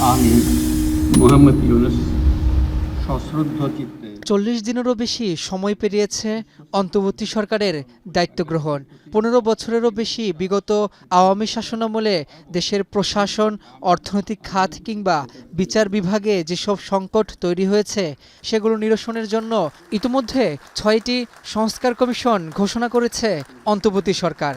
আমি মোহাম্মদ ইউনুস সশ্রদ্ধ চিত্তে ৪০ দিনেরও বেশি সময় পেরিয়েছে অন্তর্বর্তী সরকারের দায়িত্ব গ্রহণ। ১৫ বছরেরও বেশি বিগত আওয়ামী শাসনামলে দেশের প্রশাসন, অর্থনৈতিক খাত কিংবা বিচার বিভাগে যেসব সংকট তৈরি হয়েছে সেগুলো নিরসনের জন্য ইতিমধ্যে ৬টি সংস্কার কমিশন ঘোষণা করেছে অন্তর্বর্তী সরকার।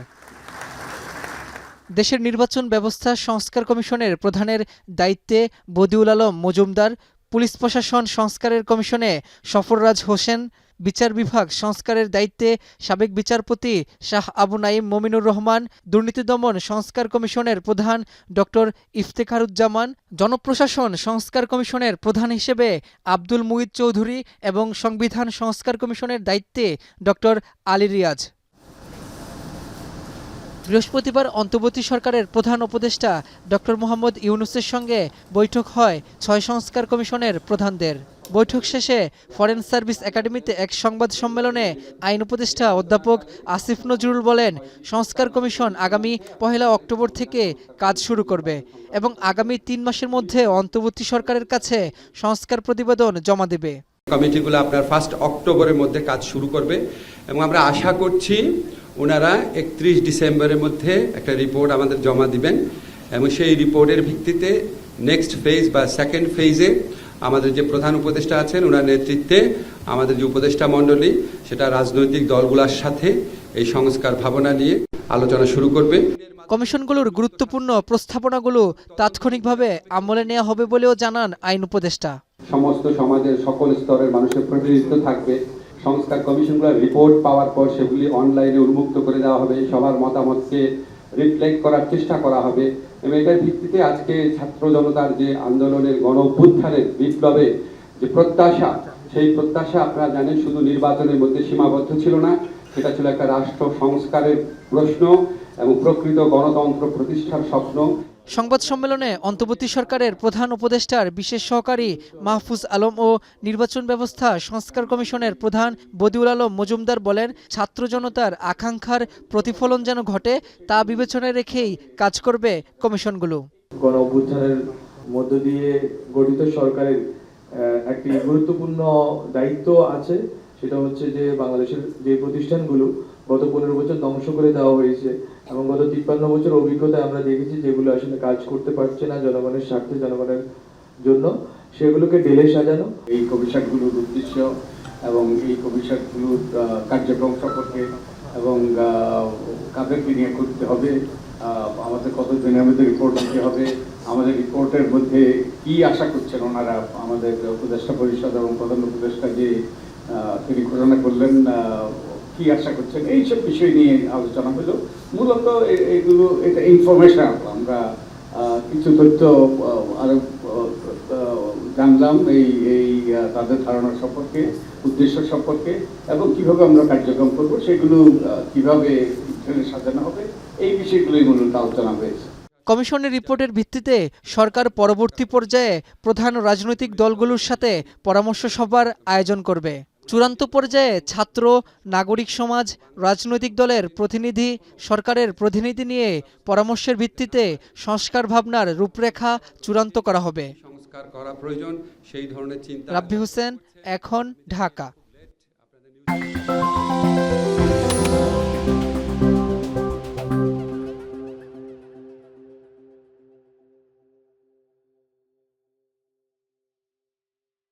দেশের নির্বাচন ব্যবস্থা সংস্কার কমিশনের প্রধানের দায়িত্বে বদিউল আলম মজুমদার, পুলিশ প্রশাসন সংস্কারের কমিশনে সফররাজ হোসেন, বিচার বিভাগ সংস্কারের দায়িত্বে সাবেক বিচারপতি শাহ আবু নাঈম মমিনুর রহমান, দুর্নীতি দমন সংস্কার কমিশনের প্রধান ডক্টর ইফতেখারুজ্জামান, জনপ্রশাসন সংস্কার কমিশনের প্রধান হিসেবে আব্দুল মুঈদ চৌধুরী এবং সংবিধান সংস্কার কমিশনের দায়িত্বে ডক্টর আলী রিয়াজ। বৃহস্পতিবার অন্তর্বর্তী সরকারের প্রধান উপদেষ্টা ডক্টর মোহাম্মদ ইউনুসের সঙ্গে বৈঠক হয় ৬ সংস্কার কমিশনের প্রধানদের। বৈঠক শেষে ফরেন সার্ভিস একাডেমিতে এক সংবাদ সম্মেলনে আইন উপদেষ্টা অধ্যাপক আসিফ নজরুল বলেন, সংস্কার কমিশন আগামী ১ অক্টোবর থেকে কাজ শুরু করবে এবং আগামী ৩ মাসের মধ্যে অন্তর্বর্তী সরকারের কাছে সংস্কার প্রতিবেদন জমা দেবে। কমিটিগুলো আপনার 1 অক্টোবরের মধ্যে কাজ শুরু করবে এবং আমরা আশা করছি ওনারা 31 ডিসেম্বরের মধ্যে একটা রিপোর্ট আমাদের জমা দিবেন এবং সেই রিপোর্টের ভিত্তিতে নেক্সট ফেজ বা সেকেন্ড ফেজে আমাদের যে প্রধান উপদেষ্টা আছেন ওনার নেতৃত্বে আমাদের যে উপদেষ্টা মণ্ডলী সেটা রাজনৈতিক দলগুলোর সাথে এই সংস্কার ভাবনা নিয়ে আলোচনা শুরু করবে। কমিশনগুলোর গুরুত্বপূর্ণ প্রস্তাবনাগুলো তাৎক্ষণিকভাবে আমলে নেওয়া হবে বলেও জানান আইন উপদেষ্টা। সমস্ত সমাজের সকল স্তরের মানুষের প্রতিনিধিত্ব থাকবে। সংস্কার কমিশনগুলোর রিপোর্ট পাওয়ার পর সেগুলি অনলাইনে উন্মুক্ত করে দেওয়া হবে, সবার মতামতকে রিফ্লেক্ট করার চেষ্টা করা হবে এবং এটার ভিত্তিতে আজকে ছাত্র জনতার যে আন্দোলনের গণ অভ্যুত্থানের বিপ্লবে যে প্রত্যাশা, সেই প্রত্যাশা আপনারা জানেন শুধু নির্বাচনের মধ্যে সীমাবদ্ধ ছিল না, সেটা ছিল একটা রাষ্ট্র সংস্কারের প্রশ্ন এবং প্রকৃত গণতন্ত্র প্রতিষ্ঠার স্বপ্ন। সংবাদ সম্মেলনে অন্তর্বর্তী সরকারের প্রধান উপদেষ্টার বিশেষ সহকারী মাহফুজ আলম ও নির্বাচন ব্যবস্থা সংস্কার কমিশনের প্রধান বদিউল আলম মজুমদার বলেন, ছাত্র জনতার আকাঙ্ক্ষার প্রতিফলন যেন ঘটে তা বিবেচনায় রেখেই কাজ করবে কমিশনগুলো। গণ অভ্যুত্থানের মধ্য দিয়ে গঠিত সরকারের একটি গুরুত্বপূর্ণ দায়িত্ব আছে, সেটা হচ্ছে যে বাংলাদেশের যে প্রতিষ্ঠানগুলো গত 15 বছর ধ্বংস করে দেওয়া হয়েছে এবং গত 53 বছর অভিজ্ঞতায় আমরা দেখেছি যেগুলো আসলে কাজ করতে পারছে না জনগণের স্বার্থে, জনগণের জন্য, সেগুলোকে ঢেলে সাজানো। এই কমিশনগুলোর উদ্দেশ্য এবং এই কমিশনগুলোর কার্যক্রম সম্পর্কে এবং কাদেরকে নিয়ে করতে হবে, আমাদের কত দিনের মধ্যে রিপোর্ট দিতে হবে, আমাদের রিপোর্টের মধ্যে কি আশা করছেন ওনারা, আমাদের উপদেষ্টা পরিষদ এবং প্রধান উপদেষ্টা যে তিনি ঘোষণা করলেন কি আশা করছেন, এইসব বিষয় নিয়ে আলোচনা হলো। মূলত এগুলো এটা ইনফরমেশন, আমরা কিছু তথ্য আরো জানলাম এই তাদের ধারণা সম্পর্কে, উদ্দেশ্য সম্পর্কে এবং কিভাবে আমরা কার্যক্রম করব, সেগুলো কিভাবে সাজানো হবে, এই বিষয়গুলোই মূলত আলোচনা হয়েছে। কমিশনের রিপোর্টের ভিত্তিতে সরকার পরবর্তী পর্যায়ে প্রধান রাজনৈতিক দলগুলোর সাথে পরামর্শ সভার আয়োজন করবে। চূড়ান্ত পর্যায়ে ছাত্র, নাগরিক সমাজ, রাজনৈতিক দলের প্রতিনিধি, সরকারের প্রতিনিধি নিয়ে পরামর্শের ভিত্তিতে সংস্কার ভাবনার রূপরেখা চূড়ান্ত করা হবে। সংস্কার করা প্রয়োজন সেই ধরনের চিন্তা। রাব্বি হোসেন, এখন, ঢাকা।